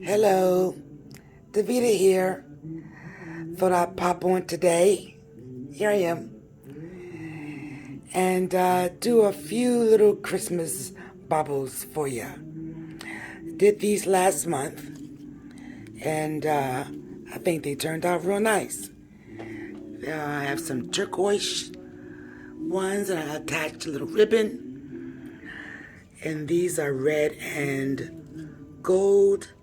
Hello, Davita here. Thought I'd pop on today. Here I am. And do a few little Christmas baubles for you. Did these last month. And I think they turned out real nice. I have some turquoise ones and I attached a little ribbon. And these are red and gold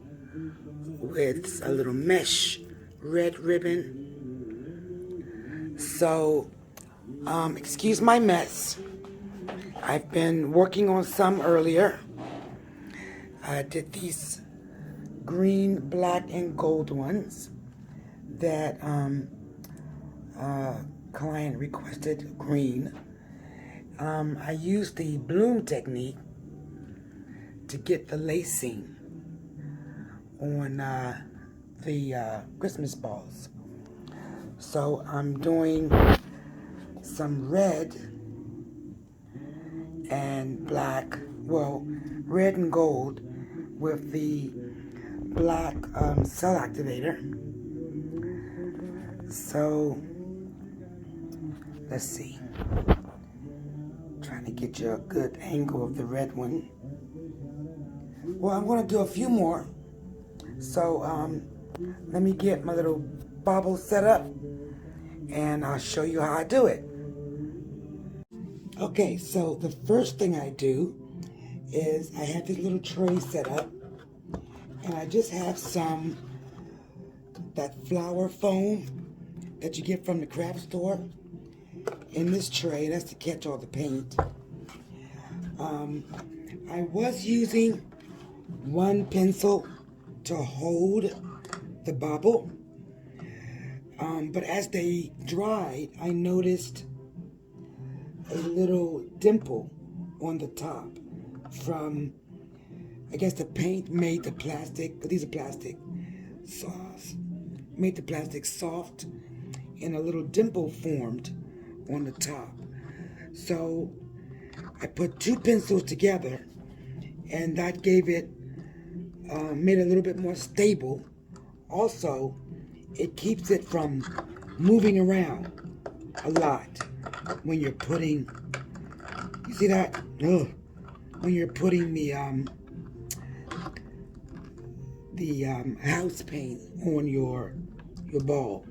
with a little mesh red ribbon. So, excuse my mess. I've been working on some earlier. I did these green, black, and gold ones that client requested green. I used the bloom technique to get the lacing on the Christmas balls. So I'm doing some red and black, well, red and gold with the black cell activator. So let's see. Trying to get you a good angle of the red one. Well, I'm going to do a few more. So let me get my little bauble set up and I'll show you how I do it. Okay, so the first thing I do is I have this little tray set up and I just have some that flower foam that you get from the craft store in this tray. That's to catch all the paint. I was using one pencil to hold the bauble, but as they dried, I noticed a little dimple on the top from, I guess the paint made the plastic, these are plastic, made the plastic soft, and a little dimple formed on the top. So I put two pencils together, and that gave it, made it a little bit more stable. Also, it keeps it from moving around a lot when you're putting, you see that? Ugh. When you're putting the house paint on your ball.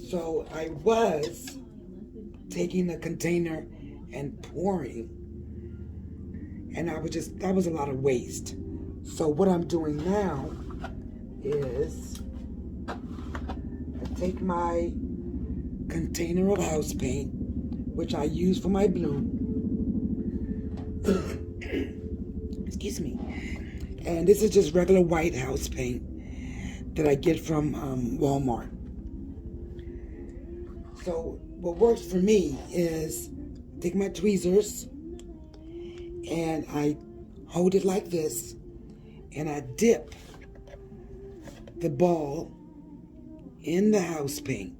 So I was taking the container and pouring, and that was a lot of waste. So what I'm doing now is I take my container of house paint, which I use for my bloom. Excuse me. And this is just regular white house paint that I get from Walmart. So what works for me is take my tweezers and I hold it like this and I dip the ball in the house paint.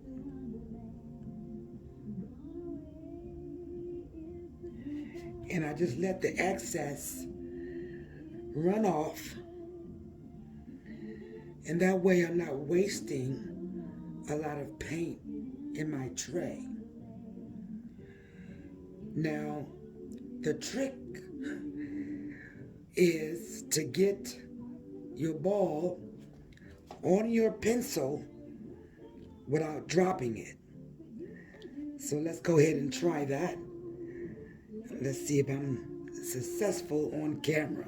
And I just let the excess run off. And that way I'm not wasting a lot of paint in my tray. Now, the trick is to get your ball on your pencil without dropping it. So let's go ahead and try that. Let's see if I'm successful on camera.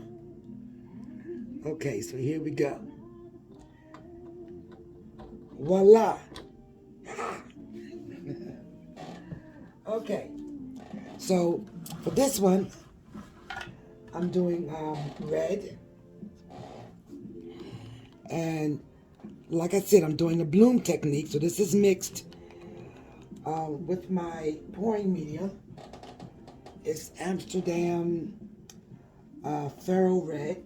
Okay, so here we go. Voila. Okay, so for this one, I'm doing red. And like I said, I'm doing a bloom technique. So this is mixed with my pouring medium. It's Amsterdam Faro Red.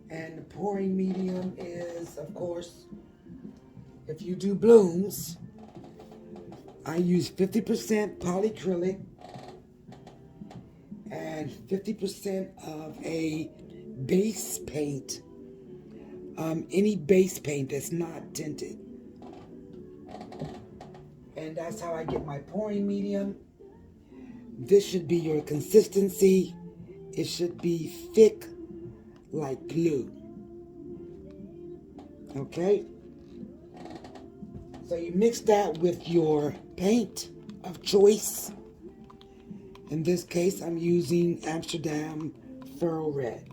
And the pouring medium is, of course, if you do blooms, I use 50% polyacrylic and 50% of a base paint, any base paint that's not tinted. And that's how I get my pouring medium. This should be your consistency. It should be thick like glue. Okay? So you mix that with your paint of choice. In this case, I'm using Amsterdam Furrow Red.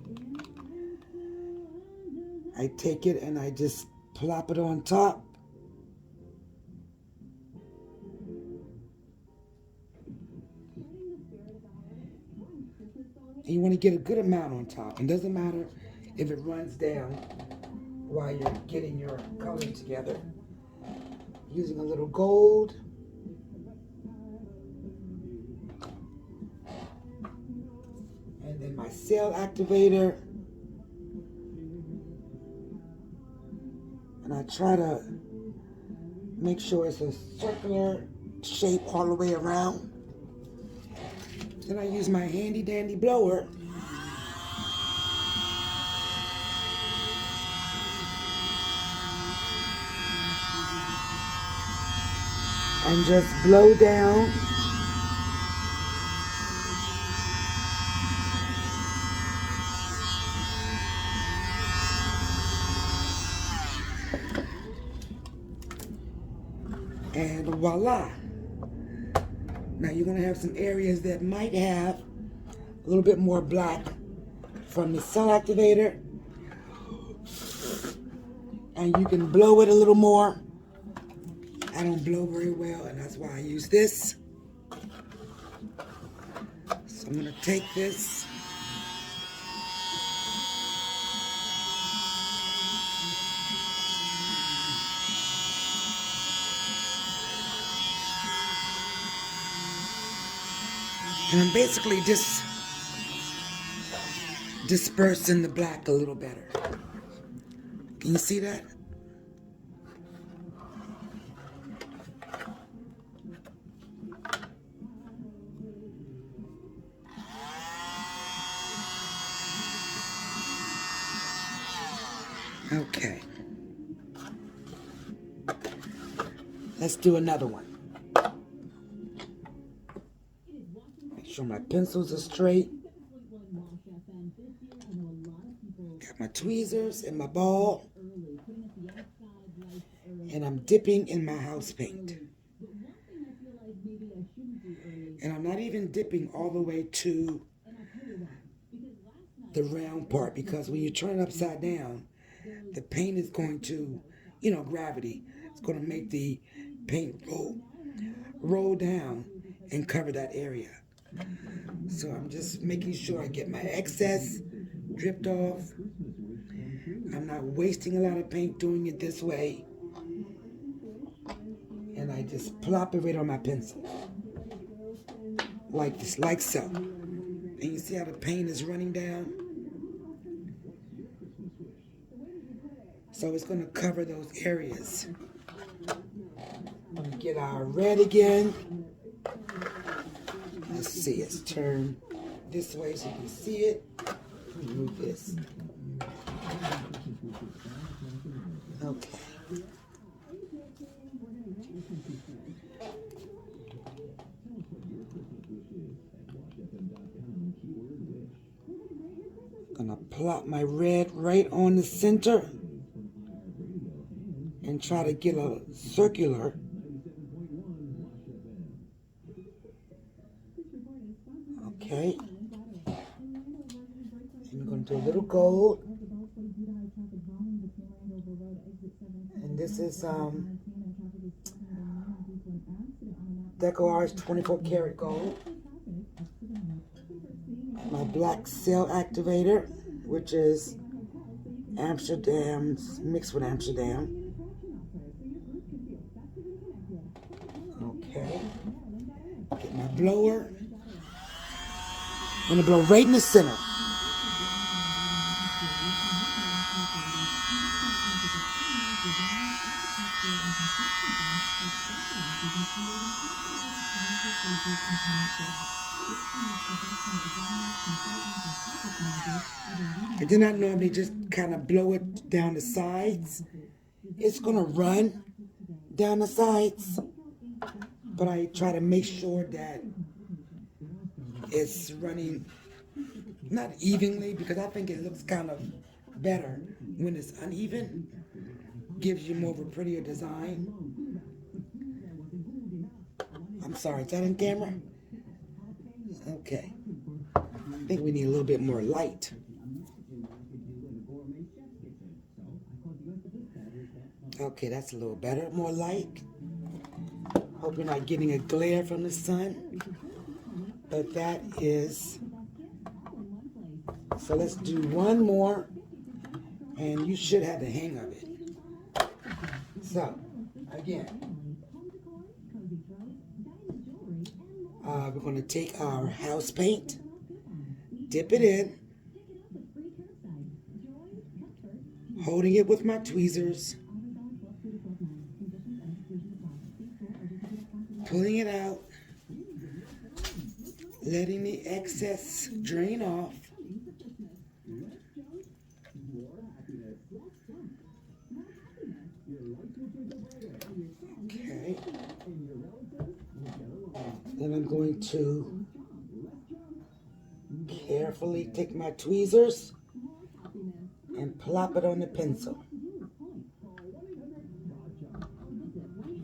I take it and I just plop it on top. And you want to get a good amount on top. It doesn't matter if it runs down while you're getting your color together. Using a little gold. And then my cell activator. And I try to make sure it's a circular shape all the way around. Then I use my handy dandy blower and just blow down. And voila. Now you're going to have some areas that might have a little bit more black from the cell activator. And you can blow it a little more. I don't blow very well, and that's why I use this. So I'm going to take this. And I'm basically just dispersing the black a little better. Can you see that? Okay. Let's do another one. Make sure my pencils are straight. Got my tweezers and my ball. And I'm dipping in my house paint. And I'm not even dipping all the way to the round part, because when you turn it upside down, the paint is going to, gravity. It's going to make the paint roll down and cover that area. So I'm just making sure I get my excess dripped off. I'm not wasting a lot of paint doing it this way. And I just plop it right on my pencil. Like this, like so. And you see how the paint is running down? So it's going to cover those areas. I'm going to get our red again. Let's see, it's turned this way so you can see it. Let me move this. Okay. Gonna plop my red right on the center and try to get a circular. Okay. And we're gonna do a little gold. And this is Deco Arts 24 karat gold. My black cell activator, which is Amsterdam's mixed with Amsterdam. Okay. Get my blower. I'm gonna blow right in the center. I did not normally just kind of blow it down the sides. It's going to run down the sides, but I try to make sure that it's running not evenly, because I think it looks kind of better when it's uneven. Gives you more of a prettier design. I'm sorry, is that on camera? Okay. I think we need a little bit more light. Okay, that's a little better. More light. Hope you're not getting a glare from the sun. But that is... So let's do one more, and you should have the hang of it. So, again, we're going to take our house paint, dip it in, holding it with my tweezers, pulling it out, letting the excess drain off. Okay. Then I'm going to carefully take my tweezers and plop it on the pencil.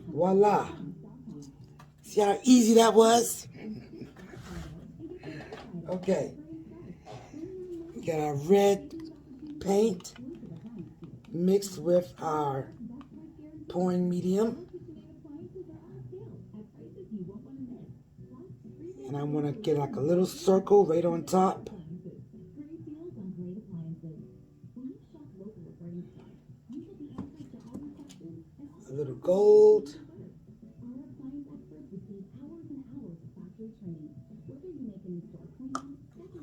Voila! See how easy that was? Okay. We got our red paint mixed with our pouring medium. And I want to get like a little circle right on top. A little gold.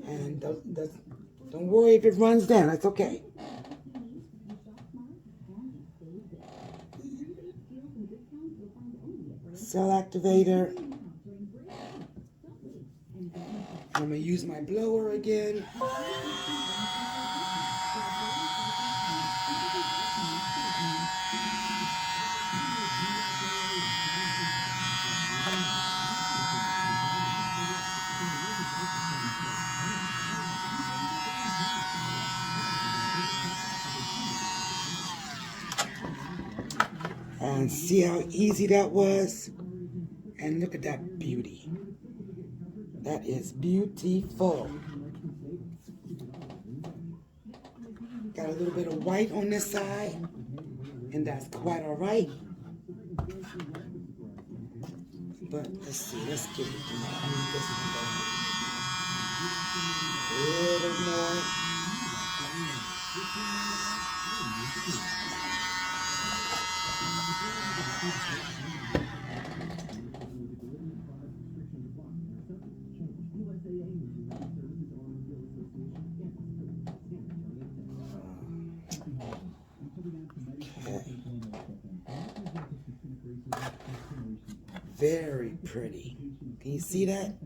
And don't worry if it runs down, that's okay. Cell activator. I'm going to use my blower again. And see how easy that was? And look at that beauty. That is beautiful. Got a little bit of white on this side, and that's quite all right. But let's see, let's get it to my a little more. Very pretty. Can you see that?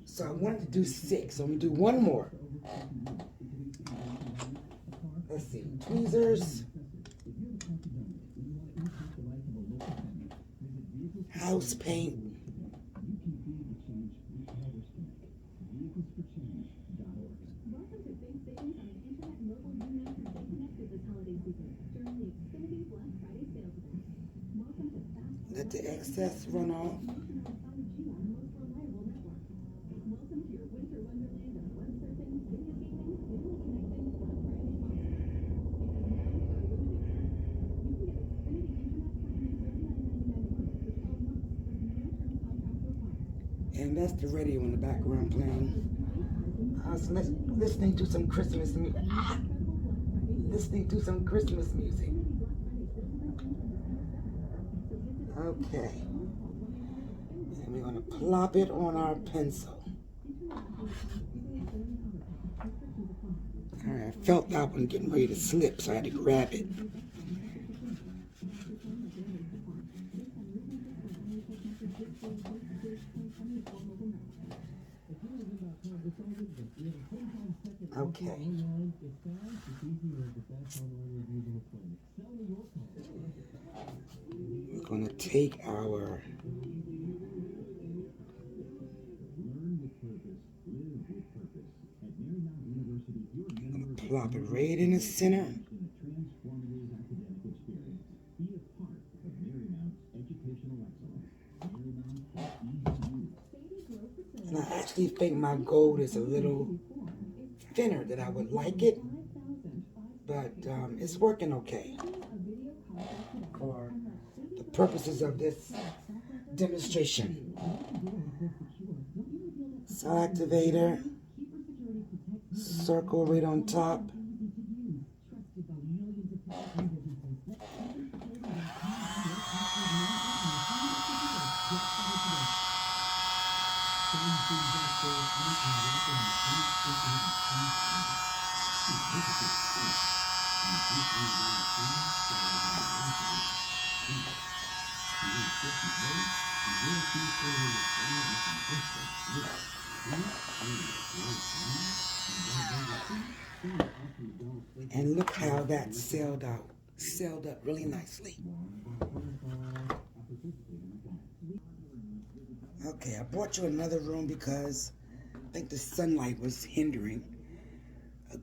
So I wanted to do 6, so I'm going to do one more. Let's see, tweezers, house paint, let the excess run off. And that's the radio in the background playing. I was listening to some Christmas music. Listening to some Christmas music. Okay. And we're going to plop it on our pencil. All right, I felt that one getting ready to slip, so I had to grab it. Okay. We're going to take our plop it right in the center. And I actually think my gold is a little thinner than I would like it, but it's working okay for the purposes of this demonstration. So activator, circle right on top. And look how that sailed up really nicely. Okay, I brought you another room because I think the sunlight was hindering a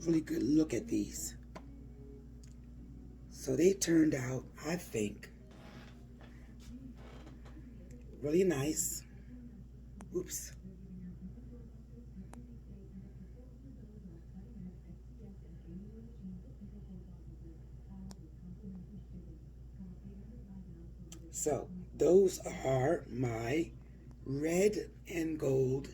really good look at these. So they turned out, I think, really nice. Oops. So those are my red and gold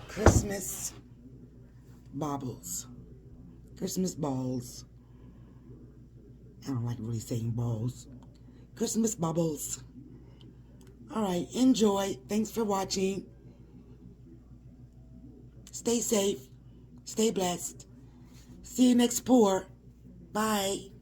Christmas baubles. Christmas balls. I don't like really saying balls. Christmas baubles. Alright, enjoy. Thanks for watching. Stay safe. Stay blessed. See you next pour. Bye.